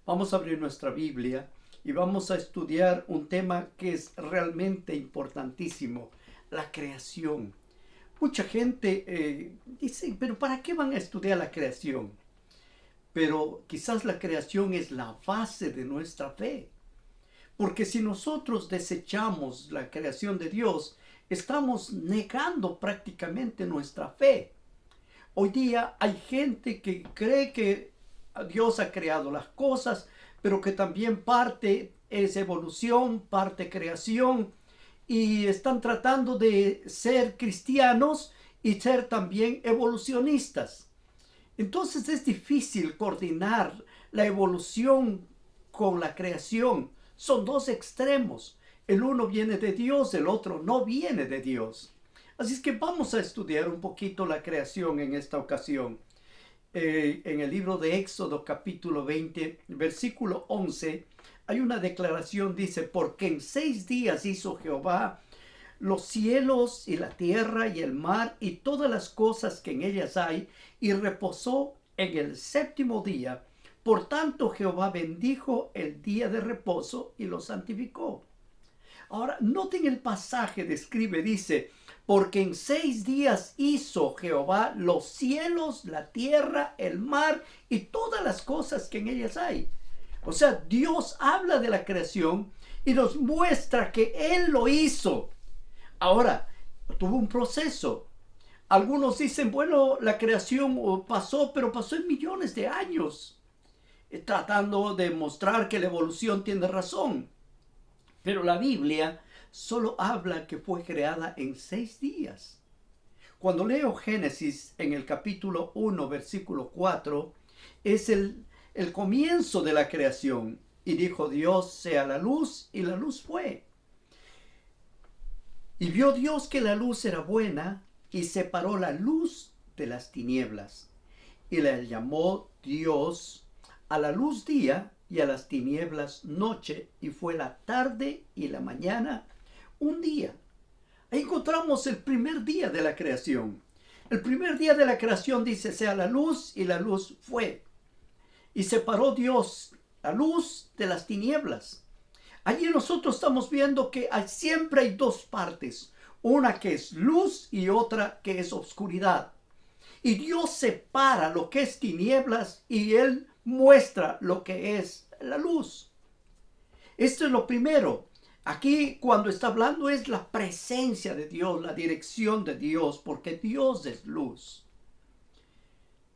Vamos a abrir nuestra Biblia y vamos a estudiar un tema que es realmente importantísimo, la creación. Mucha gente dice, pero ¿para qué van a estudiar la creación? Pero quizás la creación es la base de nuestra fe. Porque si nosotros desechamos la creación de Dios, estamos negando prácticamente nuestra fe. Hoy día hay gente que cree que Dios ha creado las cosas, pero que también parte es evolución, parte creación, y están tratando de ser cristianos y ser también evolucionistas. Entonces es difícil coordinar la evolución con la creación. Son dos extremos. El uno viene de Dios, el otro no viene de Dios. Así es que vamos a estudiar un poquito la creación en esta ocasión. En el libro de Éxodo capítulo 20, versículo 11, hay una declaración, dice, porque en 6 días hizo Jehová los cielos y la tierra y el mar y todas las cosas que en ellas hay, y reposó en el séptimo día. Por tanto, Jehová bendijo el día de reposo y lo santificó. Ahora, noten el pasaje, describe, dice, porque en 6 días hizo Jehová los cielos, la tierra, el mar y todas las cosas que en ellas hay. O sea, Dios habla de la creación y nos muestra que Él lo hizo. Ahora, tuvo un proceso. Algunos dicen, bueno, la creación pasó, pero pasó en millones de años, tratando de mostrar que la evolución tiene razón. Pero la Biblia solo habla que fue creada en 6 días. Cuando leo Génesis en el capítulo 1, versículo 4, es el comienzo de la creación. Y dijo Dios, sea la luz, y la luz fue. Y vio Dios que la luz era buena, y separó la luz de las tinieblas. Y la llamó Dios a la luz día, y a las tinieblas noche, y fue la tarde y la mañana un día. Ahí encontramos el primer día de la creación. El primer día de la creación dice, sea la luz, y la luz fue. Y separó Dios la luz de las tinieblas. Allí nosotros estamos viendo que siempre hay dos partes, una que es luz y otra que es oscuridad. Y Dios separa lo que es tinieblas y Él muestra lo que es la luz. Esto es lo primero. Aquí cuando está hablando es la presencia de Dios, la dirección de Dios, porque Dios es luz.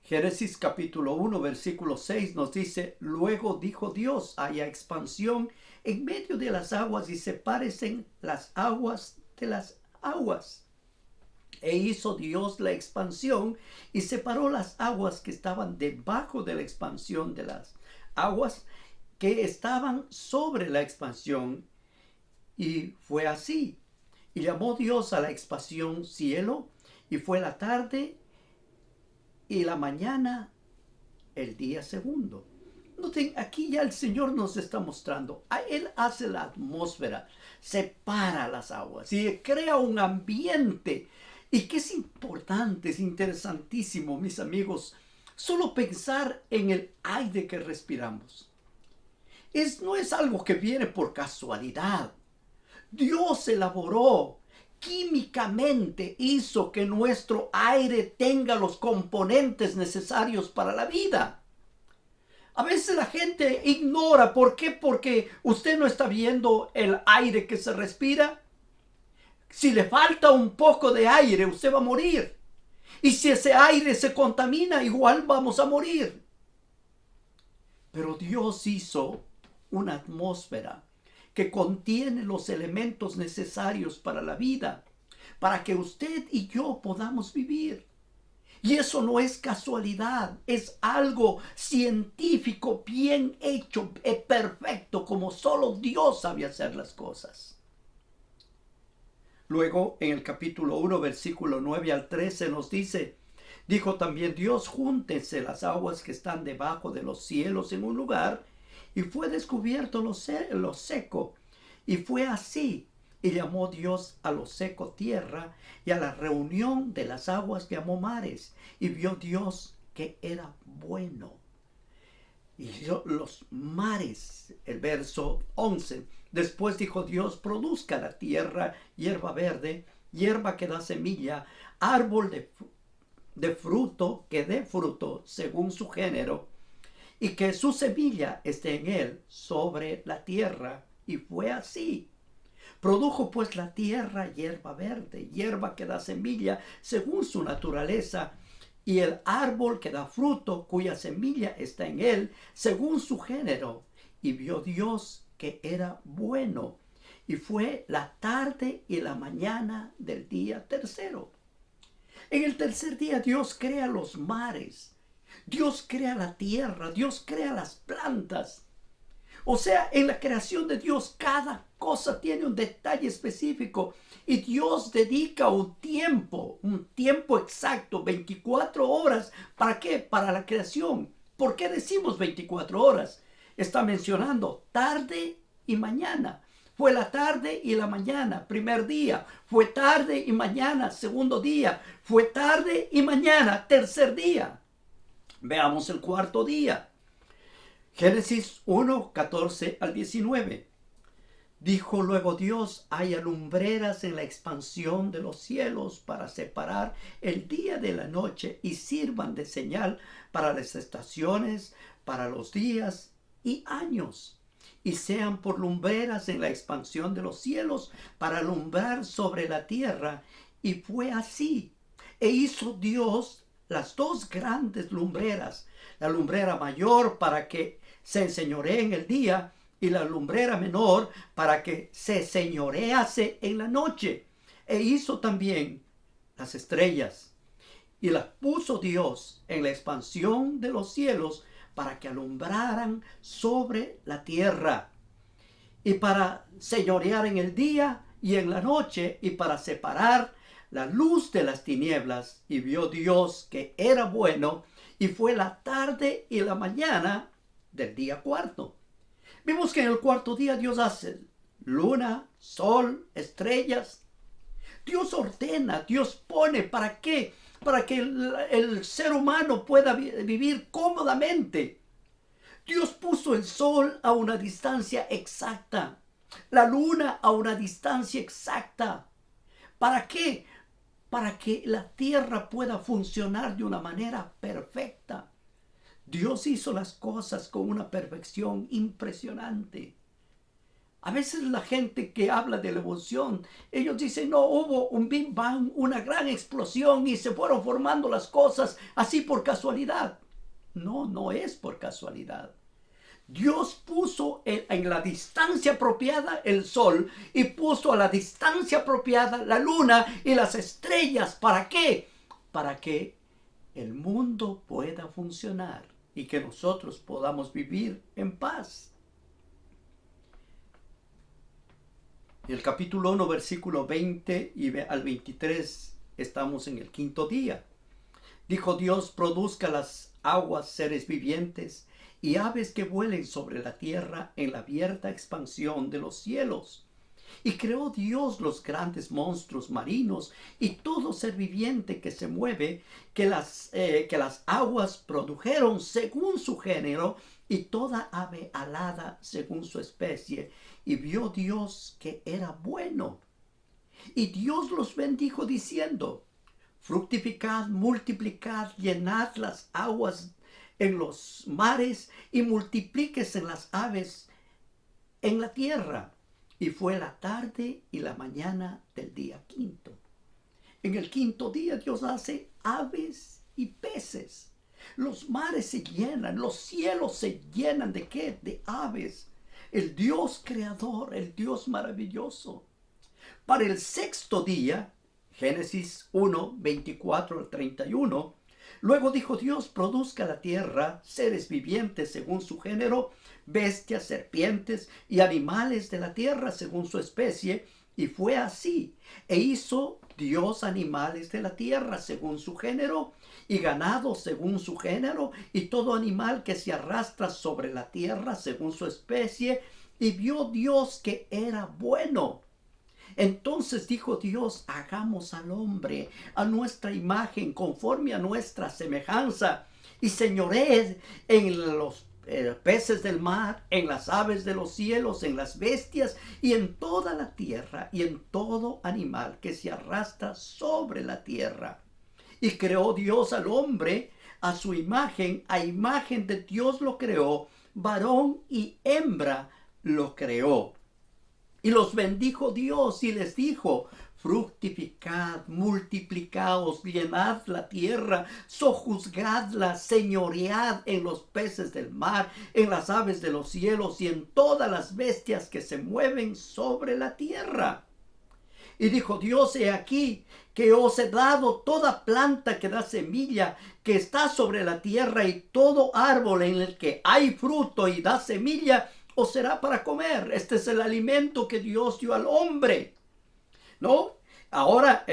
Génesis capítulo 1, versículo 6 nos dice, luego dijo Dios, haya expansión en medio de las aguas y sepárense las aguas de las aguas. E hizo Dios la expansión y separó las aguas que estaban debajo de la expansión de las aguas que estaban sobre la expansión. Y fue así. Y llamó Dios a la expansión cielo, y fue la tarde y la mañana el día segundo. Noten, aquí ya el Señor nos está mostrando. Él hace la atmósfera, separa las aguas y crea un ambiente. Y que es importante, es interesantísimo, mis amigos, solo pensar en el aire que respiramos. No es algo que viene por casualidad. Dios elaboró, químicamente hizo que nuestro aire tenga los componentes necesarios para la vida. A veces la gente ignora. ¿Por qué? Porque usted no está viendo el aire que se respira. Si le falta un poco de aire, usted va a morir. Y si ese aire se contamina, igual vamos a morir. Pero Dios hizo una atmósfera que contiene los elementos necesarios para la vida, para que usted y yo podamos vivir. Y eso no es casualidad, es algo científico, bien hecho, perfecto, como solo Dios sabe hacer las cosas. Luego, en el capítulo 1, versículo 9 al 13 nos dice, dijo también Dios, júntense las aguas que están debajo de los cielos en un lugar, y fue descubierto lo seco, y fue así. Y llamó Dios a lo seco tierra, y a la reunión de las aguas llamó mares, y vio Dios que era bueno. y hizo los mares. El verso 11. Después dijo Dios, produzca la tierra hierba verde, hierba que da semilla, árbol de fruto que dé fruto según su género, y que su semilla esté en él sobre la tierra. Y fue así. Produjo pues la tierra hierba verde, hierba que da semilla según su naturaleza, y el árbol que da fruto, cuya semilla está en él, según su género. Y vio Dios que era bueno. Y fue la tarde y la mañana del día tercero. En el tercer día Dios crea los mares, Dios crea la tierra, Dios crea las plantas. O sea, en la creación de Dios cada cosa tiene un detalle específico y Dios dedica un tiempo exacto, 24 horas. ¿Para qué? Para la creación. ¿Por qué decimos 24 horas? Está mencionando tarde y mañana. Fue la tarde y la mañana, primer día. Fue tarde y mañana, segundo día. Fue tarde y mañana, tercer día. Veamos el cuarto día. Génesis 1, 14 al 19. Dijo luego Dios, haya lumbreras en la expansión de los cielos para separar el día de la noche y sirvan de señal para las estaciones, para los días y años. Y sean por lumbreras en la expansión de los cielos para alumbrar sobre la tierra. Y fue así. E hizo Dios las dos grandes lumbreras, la lumbrera mayor para que se enseñoree en el día y la lumbrera menor para que se señorease en la noche. E hizo también las estrellas y las puso Dios en la expansión de los cielos para que alumbraran sobre la tierra y para señorear en el día y en la noche y para separar la luz de las tinieblas. Y vio Dios que era bueno, y fue la tarde y la mañana del día cuarto. Vimos que en el cuarto día Dios hace luna, sol, estrellas. Dios ordena, Dios pone. ¿Para qué? Para que el ser humano pueda vivir cómodamente. Dios puso el sol a una distancia exacta, la luna a una distancia exacta. ¿Para qué? Para que la tierra pueda funcionar de una manera perfecta. Dios hizo las cosas con una perfección impresionante. A veces la gente que habla de la evolución, ellos dicen, no, hubo un Big Bang, una gran explosión y se fueron formando las cosas así por casualidad. No, no es por casualidad. Dios puso en la distancia apropiada el sol y puso a la distancia apropiada la luna y las estrellas. ¿Para qué? Para que el mundo pueda funcionar y que nosotros podamos vivir en paz. En el capítulo 1, versículo 20 al 23, estamos en el quinto día. Dijo Dios, produzca las aguas seres vivientes y aves que vuelen sobre la tierra en la abierta expansión de los cielos. Y creó Dios los grandes monstruos marinos y todo ser viviente que se mueve, que las aguas produjeron según su género, y toda ave alada según su especie. Y vio Dios que era bueno. Y Dios los bendijo diciendo, fructificad, multiplicad, llenad las aguas en los mares y multiplíquese las aves en la tierra. Y fue la tarde y la mañana del día quinto. En el quinto día Dios hace aves y peces. Los mares se llenan, los cielos se llenan ¿de qué? De aves. El Dios creador, el Dios maravilloso. Para el sexto día, Génesis 1, 24 al 31, luego dijo Dios, produzca la tierra seres vivientes según su género, bestias, serpientes y animales de la tierra según su especie. Y fue así. E hizo Dios animales de la tierra según su género, y ganado según su género, y todo animal que se arrastra sobre la tierra según su especie. Y vio Dios que era bueno. Entonces dijo Dios, hagamos al hombre a nuestra imagen, conforme a nuestra semejanza, y señoree peces del mar, en las aves de los cielos, en las bestias y en toda la tierra y en todo animal que se arrastra sobre la tierra. Y creó Dios al hombre a su imagen, a imagen de Dios lo creó, varón y hembra lo creó. Y los bendijo Dios y les dijo: fructificad, multiplicaos, llenad la tierra, sojuzgadla, señoread en los peces del mar, en las aves de los cielos y en todas las bestias que se mueven sobre la tierra. Y dijo Dios: he aquí que os he dado toda planta que da semilla, que está sobre la tierra, y todo árbol en el que hay fruto y da semilla, os será para comer. Este es el alimento que Dios dio al hombre, ¿no? Ahora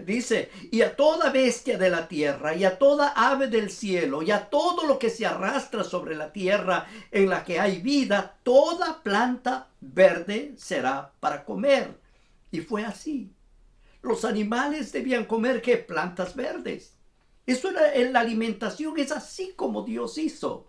dice: y a toda bestia de la tierra, y a toda ave del cielo, y a todo lo que se arrastra sobre la tierra en la que hay vida, toda planta verde será para comer. Y fue así. Los animales debían comer, ¿qué? Plantas verdes. Eso era la alimentación, es así como Dios hizo.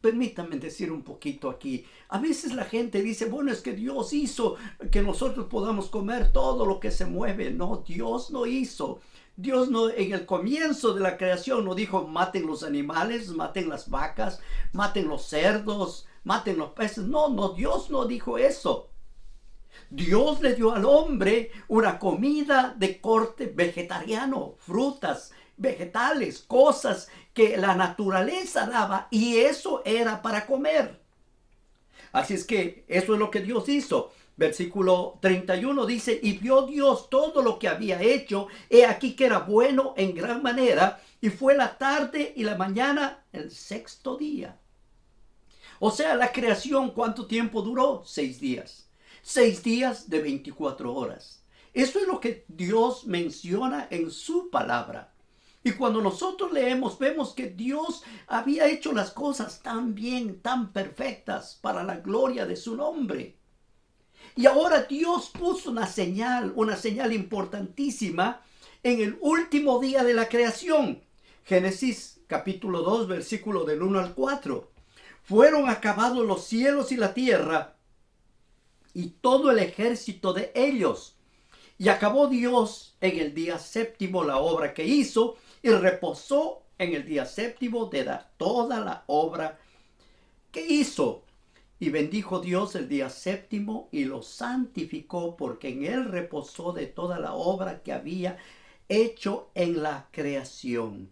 Permítanme decir un poquito aquí. A veces la gente dice: bueno, es que Dios hizo que nosotros podamos comer todo lo que se mueve. No, Dios no hizo. Dios no, en el comienzo de la creación no dijo: maten los animales, maten las vacas, maten los cerdos, maten los peces. No, Dios no dijo eso. Dios le dio al hombre una comida de corte vegetariano, frutas, vegetales, cosas que la naturaleza daba, y eso era para comer. Así es que eso es lo que Dios hizo. Versículo 31 dice: y vio Dios todo lo que había hecho, he aquí que era bueno en gran manera, y fue la tarde y la mañana el sexto día. O sea, la creación, ¿cuánto tiempo duró? 6 días. 6 días de 24 horas. Eso es lo que Dios menciona en su palabra. Y cuando nosotros leemos, vemos que Dios había hecho las cosas tan bien, tan perfectas, para la gloria de su nombre. Y ahora Dios puso una señal importantísima en el último día de la creación. Génesis capítulo 2, versículo del 1 al 4. Fueron acabados los cielos y la tierra, y todo el ejército de ellos. Y acabó Dios en el día séptimo la obra que hizo, y reposó en el día séptimo de toda la obra que hizo. Y bendijo Dios el día séptimo y lo santificó, porque en él reposó de toda la obra que había hecho en la creación.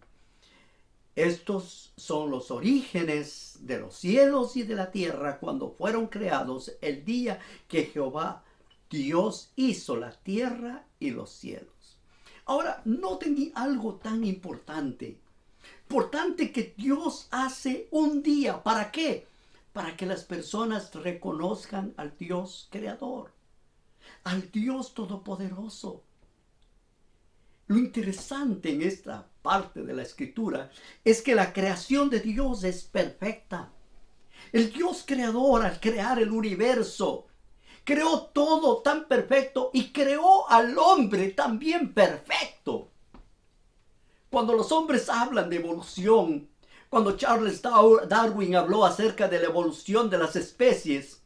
Estos son los orígenes de los cielos y de la tierra cuando fueron creados, el día que Jehová Dios hizo la tierra y los cielos. Ahora, noten algo tan importante. Importante que Dios hace un día. ¿Para qué? Para que las personas reconozcan al Dios creador, al Dios todopoderoso. Lo interesante en esta parte de la escritura es que la creación de Dios es perfecta. El Dios creador, al crear el universo, creó todo tan perfecto y creó al hombre también perfecto. Cuando los hombres hablan de evolución, cuando Charles Darwin habló acerca de la evolución de las especies,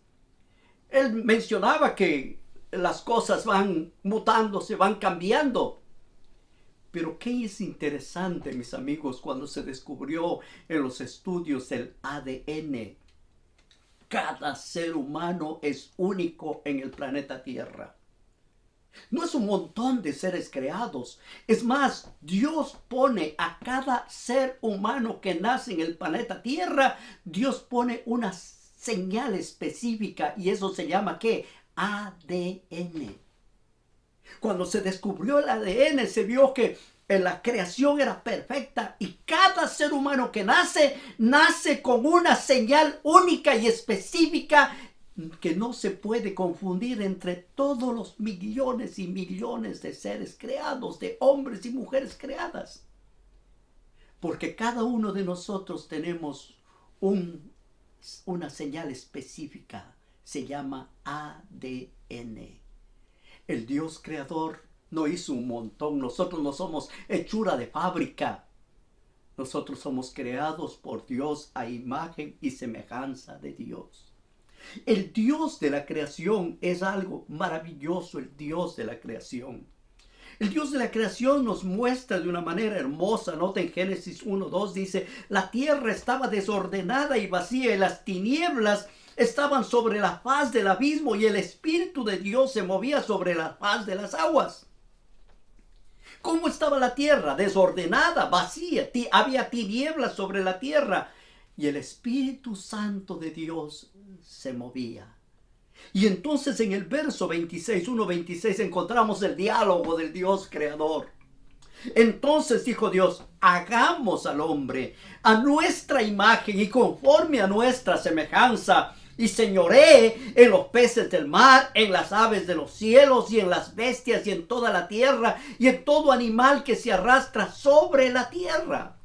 él mencionaba que las cosas van mutando, se van cambiando. Pero qué es interesante, mis amigos, cuando se descubrió en los estudios el ADN. Cada ser humano es único en el planeta Tierra. No es un montón de seres creados. Es más, Dios pone a cada ser humano que nace en el planeta Tierra, Dios pone una señal específica, y eso se llama ¿qué? ADN. Cuando se descubrió el ADN, se vio que la creación era perfecta, y cada ser humano que nace con una señal única y específica que no se puede confundir entre todos los millones y millones de seres creados, de hombres y mujeres creadas. Porque cada uno de nosotros tenemos una señal específica, se llama ADN. El Dios creador no hizo un montón. Nosotros no somos hechura de fábrica. Nosotros somos creados por Dios a imagen y semejanza de Dios. El Dios de la creación es algo maravilloso, el Dios de la creación. El Dios de la creación nos muestra de una manera hermosa. Nota en Génesis 1:2 dice, la tierra estaba desordenada y vacía y las tinieblas estaban sobre la faz del abismo y el Espíritu de Dios se movía sobre la faz de las aguas. ¿Cómo estaba la tierra? Desordenada, vacía. Había tinieblas sobre la tierra y el Espíritu Santo de Dios se movía. Y entonces en el verso 1:26 encontramos el diálogo del Dios creador. Entonces dijo Dios, hagamos al hombre a nuestra imagen y conforme a nuestra semejanza, y señoree en los peces del mar, en las aves de los cielos y en las bestias y en toda la tierra y en todo animal que se arrastra sobre la tierra.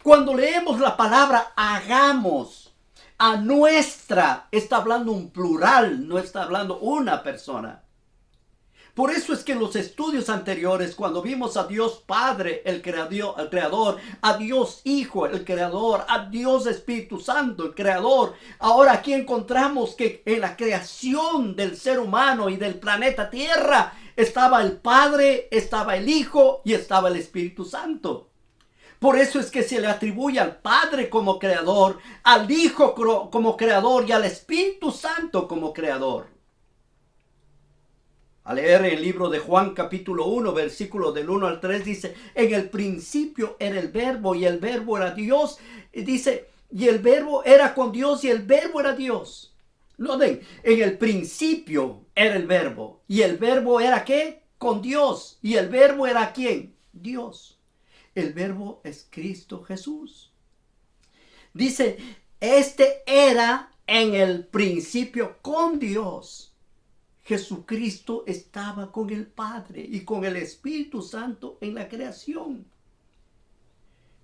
Cuando leemos la palabra hagamos a nuestra, está hablando un plural, no está hablando una persona. Por eso es que en los estudios anteriores, cuando vimos a Dios Padre, el Creador, a Dios Hijo, el Creador, a Dios Espíritu Santo, el Creador, ahora aquí encontramos que en la creación del ser humano y del planeta Tierra estaba el Padre, estaba el Hijo y estaba el Espíritu Santo. Por eso es que se le atribuye al Padre como Creador, al Hijo como Creador y al Espíritu Santo como Creador. Al leer el libro de Juan capítulo 1, versículos del 1 al 3, dice, en el principio era el verbo y el verbo era Dios. Y dice, y el verbo era con Dios y el verbo era Dios. Noten, en el principio era el verbo. ¿Y el verbo era qué? Con Dios. ¿Y el verbo era quién? Dios. El verbo es Cristo Jesús. Dice, este era en el principio con Dios. Jesucristo estaba con el Padre y con el Espíritu Santo en la creación.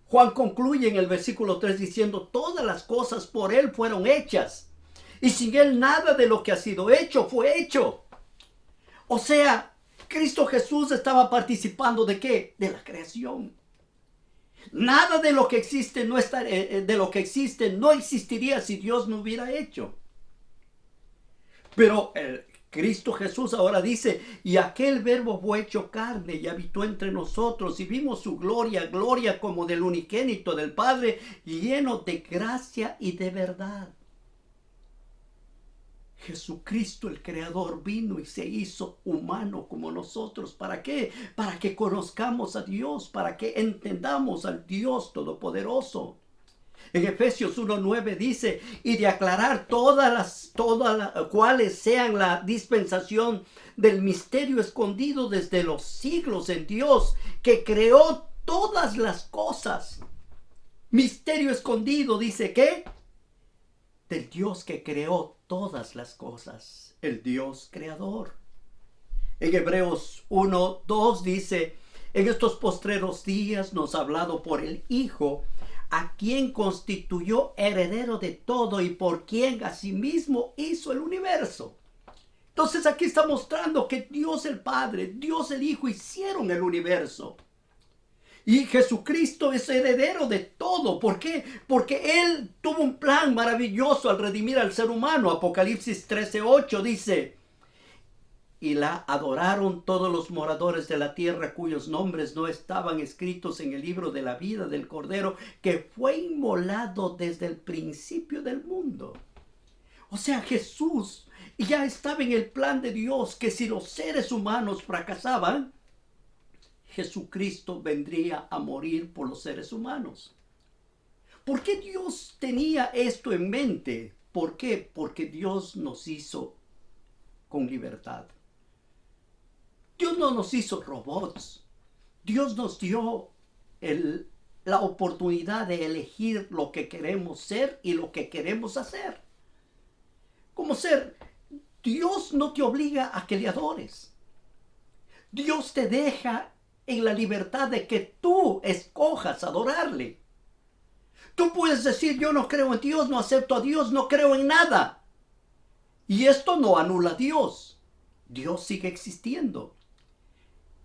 Juan concluye en el versículo 3 diciendo, todas las cosas por Él fueron hechas, y sin Él nada de lo que ha sido hecho fue hecho. O sea, Cristo Jesús estaba participando ¿de qué? De la creación. Nada de lo que existe no existiría si Dios no hubiera hecho. Pero Cristo Jesús ahora dice, y aquel verbo fue hecho carne y habitó entre nosotros y vimos su gloria, gloria como del unigénito del Padre, lleno de gracia y de verdad. Jesucristo el Creador vino y se hizo humano como nosotros. ¿Para qué? Para que conozcamos a Dios, para que entendamos al Dios Todopoderoso. En Efesios 1:9 dice, y de aclarar cuáles sean la dispensación del misterio escondido desde los siglos en Dios, que creó todas las cosas. Misterio escondido, dice ¿qué? Del Dios que creó todas las cosas, el Dios creador. En Hebreos 1:2 dice, en estos postreros días nos ha hablado por el Hijo, a quien constituyó heredero de todo y por quien asimismo hizo el universo. Entonces aquí está mostrando que Dios el Padre, Dios el Hijo hicieron el universo. Y Jesucristo es heredero de todo. ¿Por qué? Porque Él tuvo un plan maravilloso al redimir al ser humano. Apocalipsis 13:8 dice, y la adoraron todos los moradores de la tierra cuyos nombres no estaban escritos en el libro de la vida del Cordero que fue inmolado desde el principio del mundo. O sea, Jesús ya estaba en el plan de Dios que si los seres humanos fracasaban, Jesucristo vendría a morir por los seres humanos. ¿Por qué Dios tenía esto en mente? ¿Por qué? Porque Dios nos hizo con libertad. Dios no nos hizo robots. Dios nos dio la oportunidad de elegir lo que queremos ser y lo que queremos hacer. ¿Cómo ser? Dios no te obliga a que le adores. Dios te deja en la libertad de que tú escojas adorarle. Tú puedes decir, yo no creo en Dios, no acepto a Dios, no creo en nada. Y esto no anula a Dios. Dios sigue existiendo.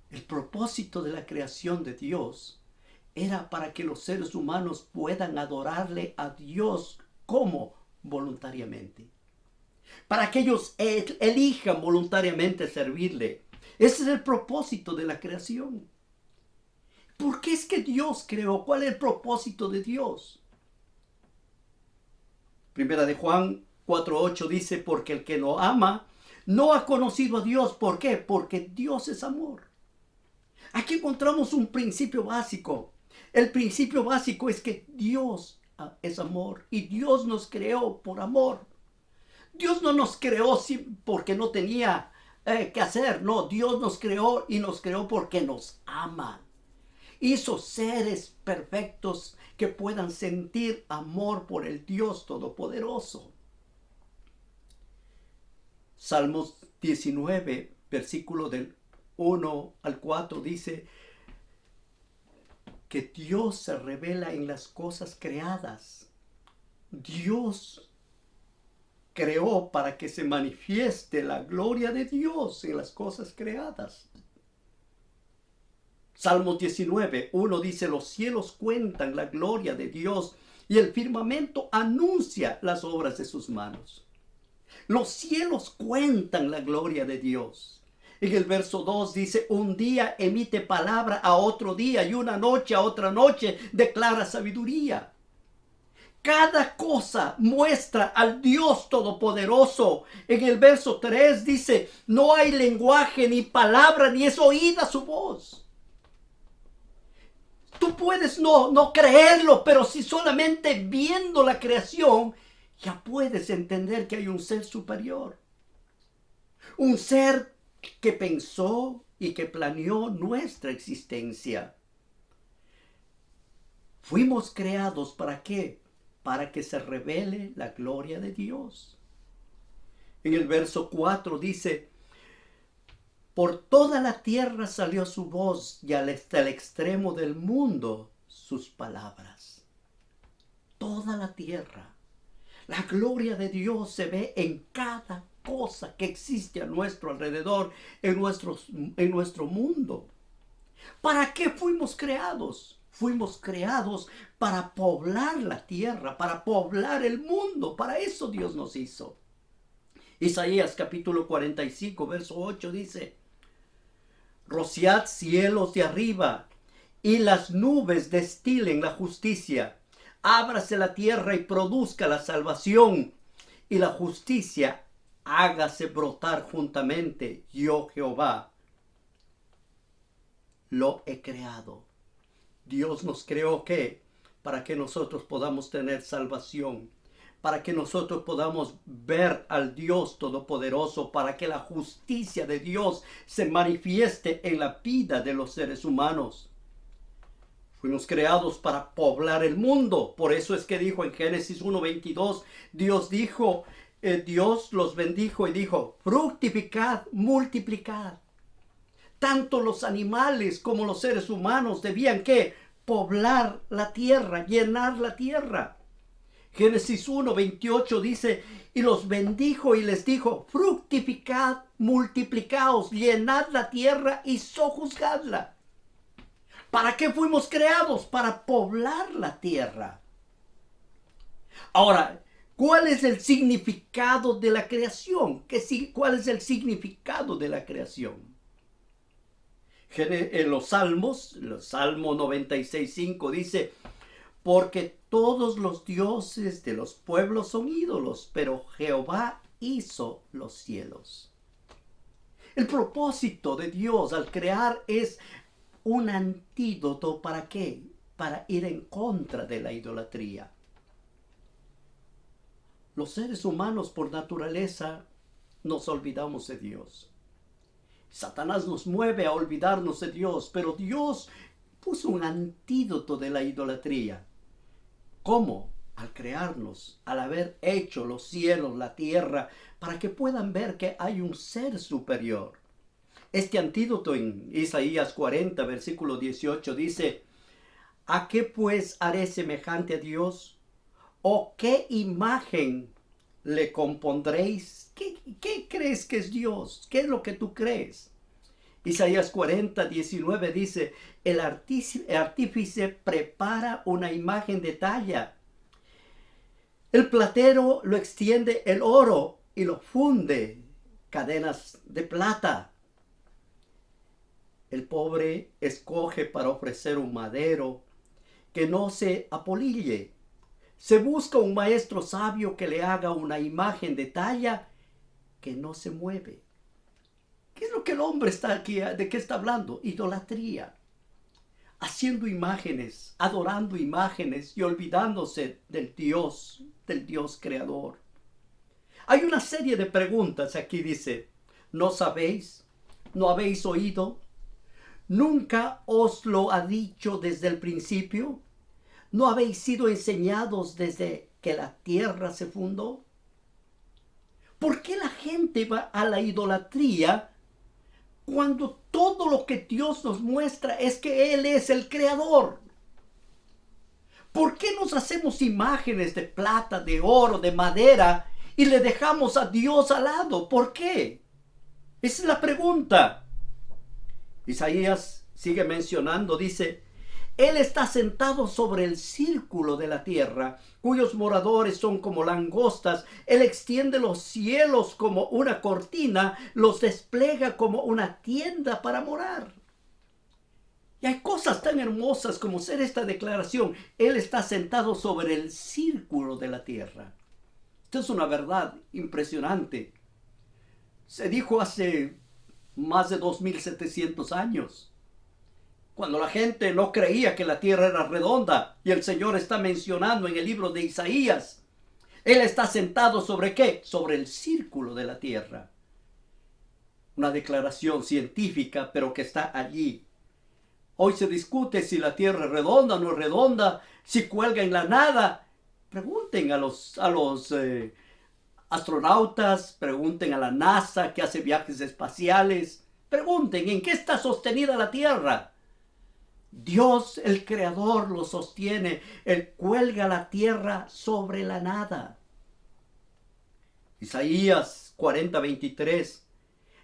El propósito de la creación de Dios era para que los seres humanos puedan adorarle a Dios como voluntariamente. Para que ellos elijan voluntariamente servirle. Ese es el propósito de la creación. ¿Por qué es que Dios creó? ¿Cuál es el propósito de Dios? Primera de Juan 4:8 dice, porque el que no ama no ha conocido a Dios. ¿Por qué? Porque Dios es amor. Aquí encontramos un principio básico. El principio básico es que Dios es amor y Dios nos creó por amor. Dios no nos creó porque no tenía que hacer. No, Dios nos creó y nos creó porque nos ama. Hizo seres perfectos que puedan sentir amor por el Dios Todopoderoso. Salmos 19, versículo del 1 al 4 dice que Dios se revela en las cosas creadas. Dios creó para que se manifieste la gloria de Dios en las cosas creadas. Salmos 19, 1 dice, los cielos cuentan la gloria de Dios y el firmamento anuncia las obras de sus manos. Los cielos cuentan la gloria de Dios. En el verso 2 dice, un día emite palabra a otro día y una noche a otra noche declara sabiduría. Cada cosa muestra al Dios Todopoderoso. En el verso 3 dice, no hay lenguaje ni palabra ni es oída su voz. Tú puedes no creerlo, pero si solamente viendo la creación, ya puedes entender que hay un ser superior. Un ser que pensó y que planeó nuestra existencia. Fuimos creados ¿para qué? Para que se revele la gloria de Dios. En el verso 4 dice, por toda la tierra salió su voz y hasta el extremo del mundo sus palabras. Toda la tierra. La gloria de Dios se ve en cada cosa que existe a nuestro alrededor, en nuestro mundo. ¿Para qué fuimos creados? Fuimos creados para poblar la tierra, para poblar el mundo. Para eso Dios nos hizo. Isaías capítulo 45, verso 8 dice, rociad cielos de arriba y las nubes destilen la justicia. Ábrase la tierra y produzca la salvación y la justicia hágase brotar juntamente. Yo Jehová lo he creado. Dios nos creó ¿qué? Para que nosotros podamos tener salvación, para que nosotros podamos ver al Dios Todopoderoso, para que la justicia de Dios se manifieste en la vida de los seres humanos. Fuimos creados para poblar el mundo. Por eso es que dijo en Génesis 1:22, Dios los bendijo y dijo, fructificad, multiplicad. Tanto los animales como los seres humanos debían ¿qué? Poblar la tierra, llenar la tierra. Génesis 1:28 dice, y los bendijo y les dijo, fructificad, multiplicaos, llenad la tierra y sojuzgadla. ¿Para qué fuimos creados? Para poblar la tierra. Ahora, ¿cuál es el significado de la creación? ¿Cuál es el significado de la creación? En los Salmos, el Salmo 96:5 dice, porque todos los dioses de los pueblos son ídolos, pero Jehová hizo los cielos. El propósito de Dios al crear es un antídoto ¿para qué? Para ir en contra de la idolatría. Los seres humanos por naturaleza nos olvidamos de Dios. Satanás nos mueve a olvidarnos de Dios, pero Dios puso un antídoto de la idolatría. ¿Cómo? Al crearnos, al haber hecho los cielos, la tierra, para que puedan ver que hay un ser superior. Este antídoto en Isaías 40, versículo 18 dice, ¿a qué pues haré semejante a Dios? ¿O qué imagen le compondréis? ¿Qué crees que es Dios? ¿Qué es lo que tú crees? Isaías 40:19 dice, el artífice prepara una imagen de talla. El platero lo extiende el oro y lo funde cadenas de plata. El pobre escoge para ofrecer un madero que no se apolille. Se busca un maestro sabio que le haga una imagen de talla que no se mueve. ¿Qué es lo que el hombre está aquí? ¿De qué está hablando? Idolatría. Haciendo imágenes, adorando imágenes y olvidándose del Dios creador. Hay una serie de preguntas aquí, dice, ¿no sabéis? ¿No habéis oído? ¿Nunca os lo ha dicho desde el principio? ¿No habéis sido enseñados desde que la tierra se fundó? ¿Por qué la gente va a la idolatría cuando todo lo que Dios nos muestra es que Él es el creador? ¿Por qué nos hacemos imágenes de plata, de oro, de madera y le dejamos a Dios al lado? ¿Por qué? Esa es la pregunta. Isaías sigue mencionando, dice, Él está sentado sobre el círculo de la tierra, cuyos moradores son como langostas. Él extiende los cielos como una cortina, los despliega como una tienda para morar. Y hay cosas tan hermosas como ser esta declaración. Él está sentado sobre el círculo de la tierra. Esto es una verdad impresionante. Se dijo hace más de 2700 años, cuando la gente no creía que la tierra era redonda, y el Señor está mencionando en el libro de Isaías, Él está sentado ¿sobre qué? Sobre el círculo de la tierra. Una declaración científica, pero que está allí. Hoy se discute si la tierra es redonda o no es redonda, si cuelga en la nada. Pregunten a los astronautas, pregunten a la NASA que hace viajes espaciales, pregunten en qué está sostenida la tierra. Dios, el creador, lo sostiene. Él cuelga la tierra sobre la nada. Isaías 40:23.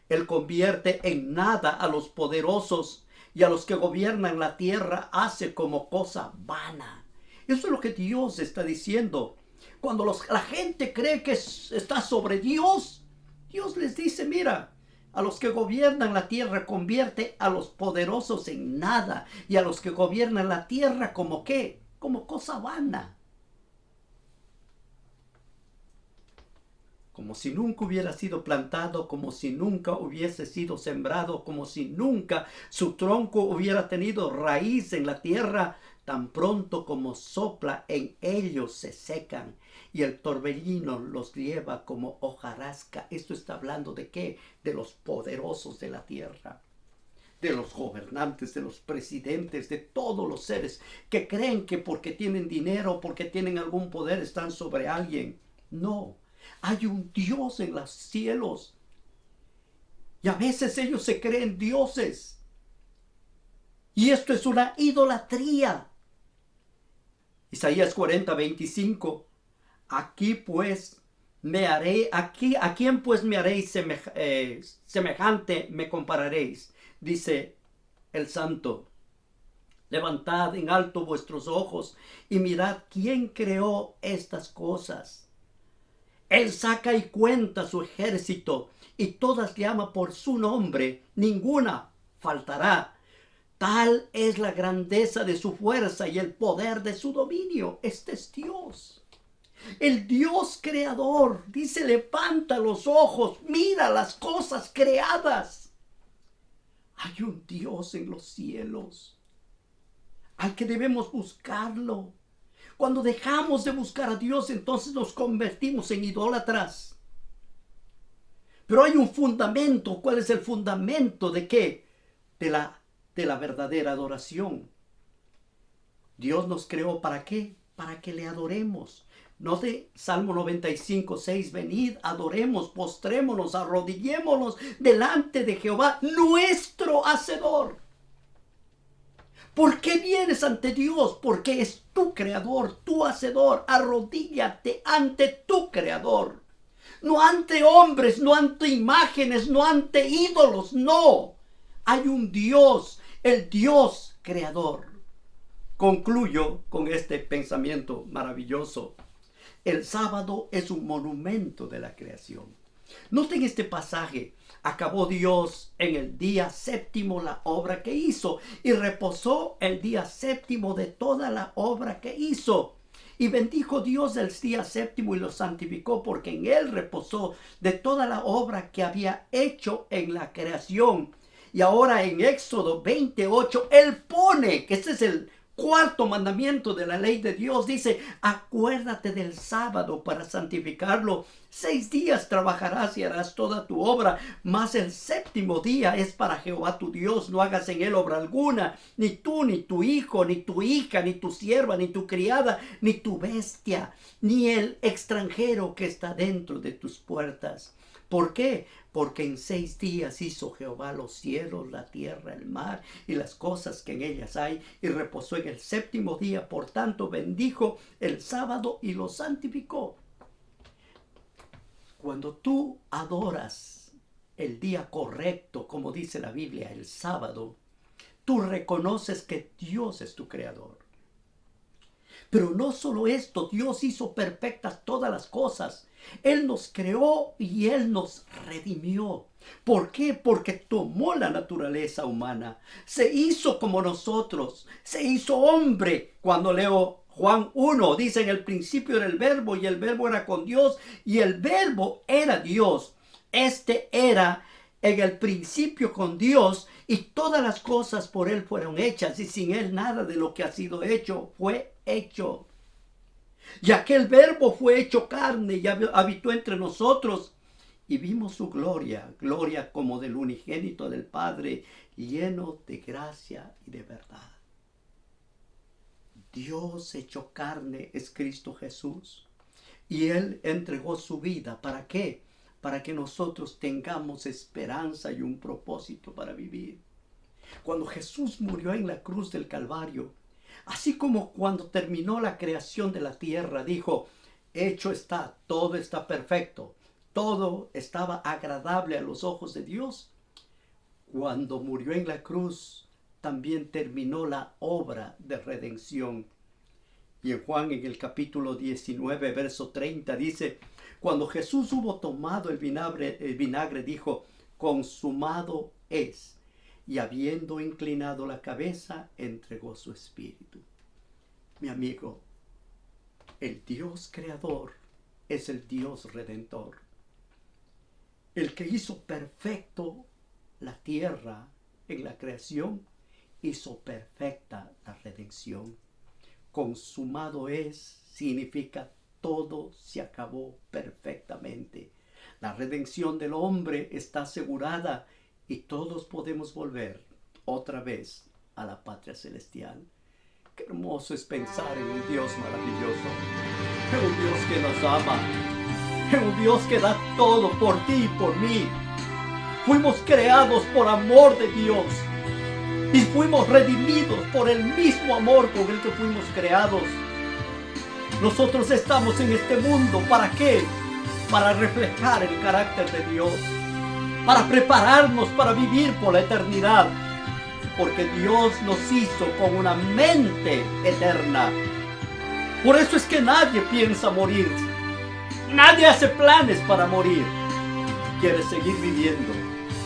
Él convierte en nada a los poderosos y a los que gobiernan la tierra hace como cosa vana. Eso es lo que Dios está diciendo. Cuando la gente cree que está sobre Dios, Dios les dice, mira, a los que gobiernan la tierra convierte a los poderosos en nada y a los que gobiernan la tierra como ¿qué? Como cosa vana. Como si nunca hubiera sido plantado, como si nunca hubiese sido sembrado, como si nunca su tronco hubiera tenido raíz en la tierra. Tan pronto como sopla en ellos se secan y el torbellino los lleva como hojarasca. Esto está hablando de ¿qué? De los poderosos de la tierra, de los gobernantes, de los presidentes, de todos los seres que creen que porque tienen dinero, porque tienen algún poder están sobre alguien. No, hay un Dios en los cielos y a veces ellos se creen dioses y esto es una idolatría. Isaías 40:25. Aquí pues me haré, ¿a quién pues me haréis semejante me compararéis? Dice el Santo. Levantad en alto vuestros ojos y mirad quién creó estas cosas. Él saca y cuenta su ejército y todas llama por su nombre, ninguna faltará. Tal es la grandeza de su fuerza y el poder de su dominio. Este es Dios. El Dios creador. Dice, levanta los ojos, mira las cosas creadas. Hay un Dios en los cielos al que debemos buscarlo. Cuando dejamos de buscar a Dios, entonces nos convertimos en idólatras. Pero hay un fundamento. ¿Cuál es el fundamento de qué? De la verdadera adoración. Dios nos creó ¿para qué? Para que le adoremos. Note Salmo 95:6. Venid, adoremos, postrémonos, arrodillémonos delante de Jehová, nuestro Hacedor. ¿Por qué vienes ante Dios? Porque es tu creador, tu Hacedor. Arrodíllate ante tu creador. No ante hombres, no ante imágenes, no ante ídolos, no. Hay un Dios, el Dios creador. Concluyo con este pensamiento maravilloso. El sábado es un monumento de la creación. Noten este pasaje. Acabó Dios en el día séptimo la obra que hizo y reposó el día séptimo de toda la obra que hizo. Y bendijo Dios el día séptimo y lo santificó porque en él reposó de toda la obra que había hecho en la creación. Y ahora en Éxodo 28, él pone, que este es el cuarto mandamiento de la ley de Dios, dice: acuérdate del sábado para santificarlo. 6 días trabajarás y harás toda tu obra, mas el séptimo día es para Jehová tu Dios. No hagas en él obra alguna, ni tú, ni tu hijo, ni tu hija, ni tu sierva, ni tu criada, ni tu bestia, ni el extranjero que está dentro de tus puertas. ¿Por qué? Porque en 6 días hizo Jehová los cielos, la tierra, el mar y las cosas que en ellas hay, y reposó en el séptimo día. Por tanto, bendijo el sábado y lo santificó. Cuando tú adoras el día correcto, como dice la Biblia, el sábado, tú reconoces que Dios es tu creador. Pero no solo esto, Dios hizo perfectas todas las cosas. Él nos creó y Él nos redimió. ¿Por qué? Porque tomó la naturaleza humana. Se hizo como nosotros. Se hizo hombre. Cuando leo Juan 1, dice: en el principio era el verbo y el verbo era con Dios y el verbo era Dios. Este era en el principio con Dios y todas las cosas por Él fueron hechas y sin Él nada de lo que ha sido hecho fue hecho. Y aquel verbo fue hecho carne y habitó entre nosotros y vimos su gloria, gloria como del unigénito del Padre, lleno de gracia y de verdad. Dios hecho carne es Cristo Jesús y Él entregó su vida. ¿Para qué? Para que nosotros tengamos esperanza y un propósito para vivir. Cuando Jesús murió en la cruz del Calvario, así como cuando terminó la creación de la tierra, dijo: hecho está, todo está perfecto, todo estaba agradable a los ojos de Dios. Cuando murió en la cruz, también terminó la obra de redención. Y en Juan, en el capítulo 19, verso 30, dice: cuando Jesús hubo tomado el vinagre, dijo: consumado es. Y habiendo inclinado la cabeza, entregó su espíritu. Mi amigo, el Dios creador es el Dios redentor. El que hizo perfecto la tierra en la creación, hizo perfecta la redención. Consumado es significa todo se acabó perfectamente. La redención del hombre está asegurada y todos podemos volver otra vez a la patria celestial. Qué hermoso es pensar en un Dios maravilloso, en un Dios que nos ama, en un Dios que da todo por ti y por mí. Fuimos creados por amor de Dios y fuimos redimidos por el mismo amor con el que fuimos creados. Nosotros estamos en este mundo, ¿para qué? Para reflejar el carácter de Dios, para prepararnos para vivir por la eternidad, porque Dios nos hizo con una mente eterna. Por eso es que nadie piensa morir, nadie hace planes para morir, quiere seguir viviendo.